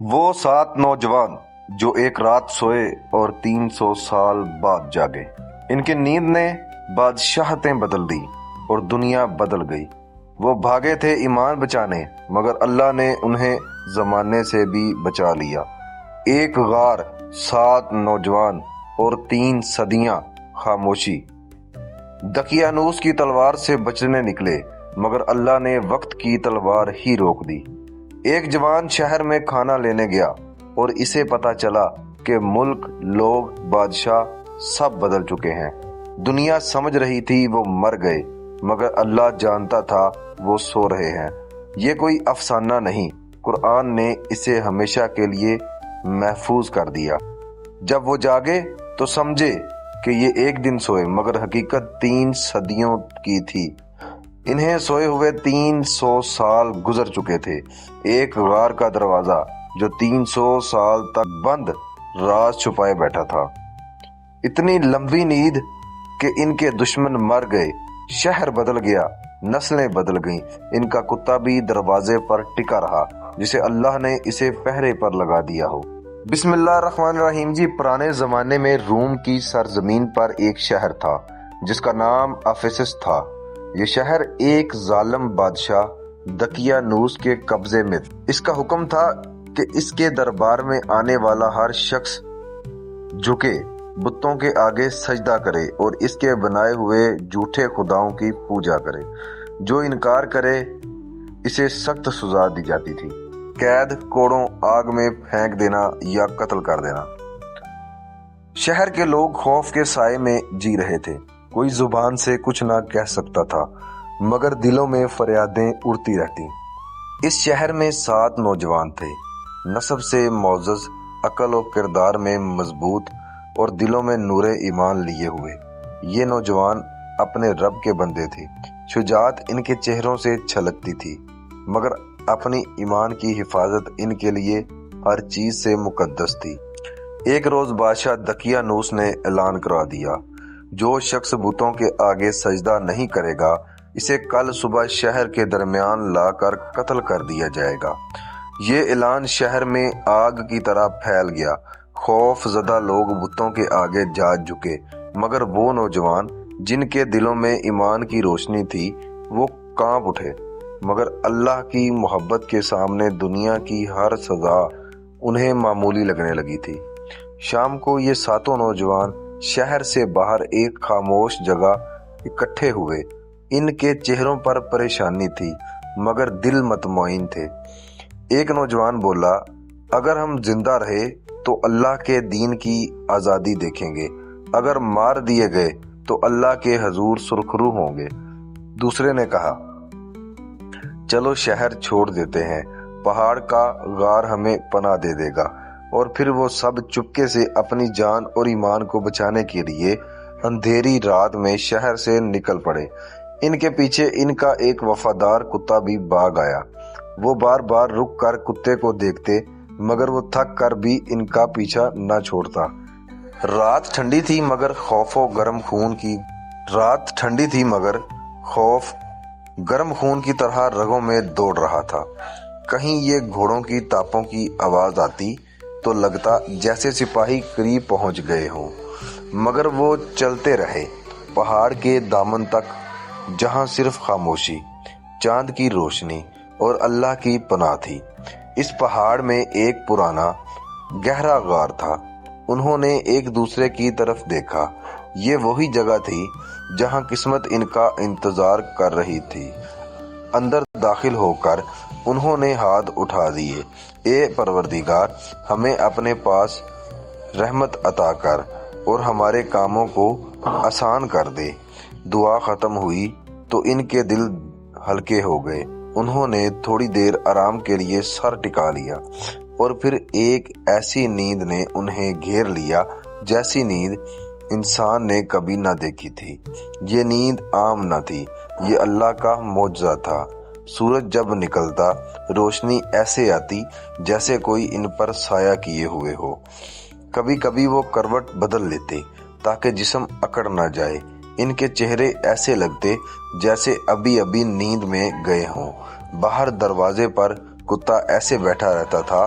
وہ 7 نوجوان جو ایک رات سوئے اور 300 سال بعد جاگے۔ ان کی نیند نے بادشاہتیں بدل دی اور دنیا بدل گئی۔ وہ بھاگے تھے ایمان بچانے، مگر اللہ نے انہیں زمانے سے بھی بچا لیا۔ ایک غار، 7 نوجوان اور 3 صدیاں خاموشی۔ دقیانوس کی تلوار سے بچنے نکلے، مگر اللہ نے وقت کی تلوار ہی روک دی۔ ایک جوان شہر میں کھانا لینے گیا اور اسے پتا چلا کہ ملک، لوگ، بادشاہ سب بدل چکے ہیں۔ دنیا سمجھ رہی تھی وہ مر گئے، مگر اللہ جانتا تھا وہ سو رہے ہیں۔ یہ کوئی افسانہ نہیں، قرآن نے اسے ہمیشہ کے لیے محفوظ کر دیا۔ جب وہ جاگے تو سمجھے کہ یہ ایک دن سوئے، مگر حقیقت 3 صدیوں کی تھی۔ انہیں سوئے ہوئے 300 سال گزر چکے تھے۔ ایک غار کا دروازہ جو 300 سال تک بند راز چھپائے بیٹھا تھا۔ اتنی لمبی نیند کہ ان کے دشمن مر گئے، شہر بدل گیا، نسلیں بدل گئیں۔ ان کا کتا بھی دروازے پر ٹکا رہا جسے اللہ نے اسے پہرے پر لگا دیا ہو۔ بسم اللہ الرحمن الرحیم۔ جی، پرانے زمانے میں روم کی سرزمین پر ایک شہر تھا جس کا نام افیسس تھا۔ یہ شہر ایک ظالم بادشاہ دقیانوس کے قبضے میں تھا۔ اس کا حکم تھا کہ اس کے دربار میں آنے والا ہر شخص جھکے، بتوں کے آگے سجدہ کرے اور اس کے بنائے ہوئے جھوٹے خداؤں کی پوجا کرے۔ جو انکار کرے اسے سخت سزا دی جاتی تھی، قید، کوڑوں، آگ میں پھینک دینا یا قتل کر دینا۔ شہر کے لوگ خوف کے سائے میں جی رہے تھے۔ کوئی زبان سے کچھ نہ کہہ سکتا تھا، مگر دلوں میں فریادیں اڑتی رہتی۔ اس شہر میں 7 نوجوان تھے، نسب سے معزز، عقل و کردار میں مضبوط اور دلوں میں نور ایمان لیے ہوئے۔ یہ نوجوان اپنے رب کے بندے تھے۔ شجاعت ان کے چہروں سے چھلکتی تھی، مگر اپنی ایمان کی حفاظت ان کے لیے ہر چیز سے مقدس تھی۔ ایک روز بادشاہ دقیانوس نے اعلان کرا دیا، جو شخص بتوں کے آگے سجدہ نہیں کرے گا اسے کل صبح شہر کے درمیان لا کر قتل کر دیا جائے گا۔ یہ اعلان شہر میں آگ کی طرح پھیل گیا۔ خوف زدہ لوگ بتوں کے آگے جا جھکے، مگر وہ نوجوان جن کے دلوں میں ایمان کی روشنی تھی وہ کانپ اٹھے۔ مگر اللہ کی محبت کے سامنے دنیا کی ہر سزا انہیں معمولی لگنے لگی تھی۔ شام کو یہ 7 نوجوان شہر سے باہر ایک خاموش جگہ اکٹھے ہوئے۔ ان کے چہروں پر پریشانی تھی، مگر دل مطمئن تھے۔ ایک نوجوان بولا، اگر ہم زندہ رہے تو اللہ کے دین کی آزادی دیکھیں گے، اگر مار دیے گئے تو اللہ کے حضور سرخرو ہوں گے۔ دوسرے نے کہا، چلو شہر چھوڑ دیتے ہیں، پہاڑ کا غار ہمیں پناہ دے دے گا۔ اور پھر وہ سب چپکے سے اپنی جان اور ایمان کو بچانے کے لیے اندھیری رات میں شہر سے نکل پڑے۔ ان کے پیچھے ان کا ایک وفادار کتا بھی بھاگ آیا۔ وہ بار بار رک کر کتے کو دیکھتے، مگر وہ تھک کر بھی ان کا پیچھا نہ چھوڑتا۔ رات ٹھنڈی تھی مگر خوف گرم خون کی طرح رگوں میں دوڑ رہا تھا۔ کہیں یہ گھوڑوں کی ٹاپوں کی آواز آتی تو لگتا جیسے سپاہی قریب پہنچ گئے ہوں، مگر وہ چلتے رہے پہاڑ کے دامن تک، جہاں صرف خاموشی، چاند کی روشنی اور اللہ کی پناہ تھی۔ اس پہاڑ میں ایک پرانا گہرا غار تھا۔ انہوں نے ایک دوسرے کی طرف دیکھا۔ یہ وہی جگہ تھی جہاں قسمت ان کا انتظار کر رہی تھی۔ اندر داخل ہو کر انہوں نے ہاتھ اٹھا دیے، اے پروردگار، ہمیں اپنے پاس رحمت عطا کر اور ہمارے کاموں کو آسان کر دے۔ دعا ختم ہوئی تو ان کے دل ہلکے ہو گئے۔ انہوں نے تھوڑی دیر آرام کے لیے سر ٹکا لیا، اور پھر ایک ایسی نیند نے انہیں گھیر لیا جیسی نیند انسان نے کبھی نہ دیکھی تھی۔ یہ نیند عام نہ تھی، یہ اللہ کا معجزہ تھا۔ سورج جب نکلتا روشنی ایسے آتی جیسے کوئی ان پر سایہ کیے ہوئے ہو۔ کبھی کبھی وہ کروٹ بدل لیتے تاکہ جسم اکڑ نہ جائے۔ ان کے چہرے ایسے لگتے جیسے ابھی ابھی نیند میں گئے ہوں۔ باہر دروازے پر کتا ایسے بیٹھا رہتا تھا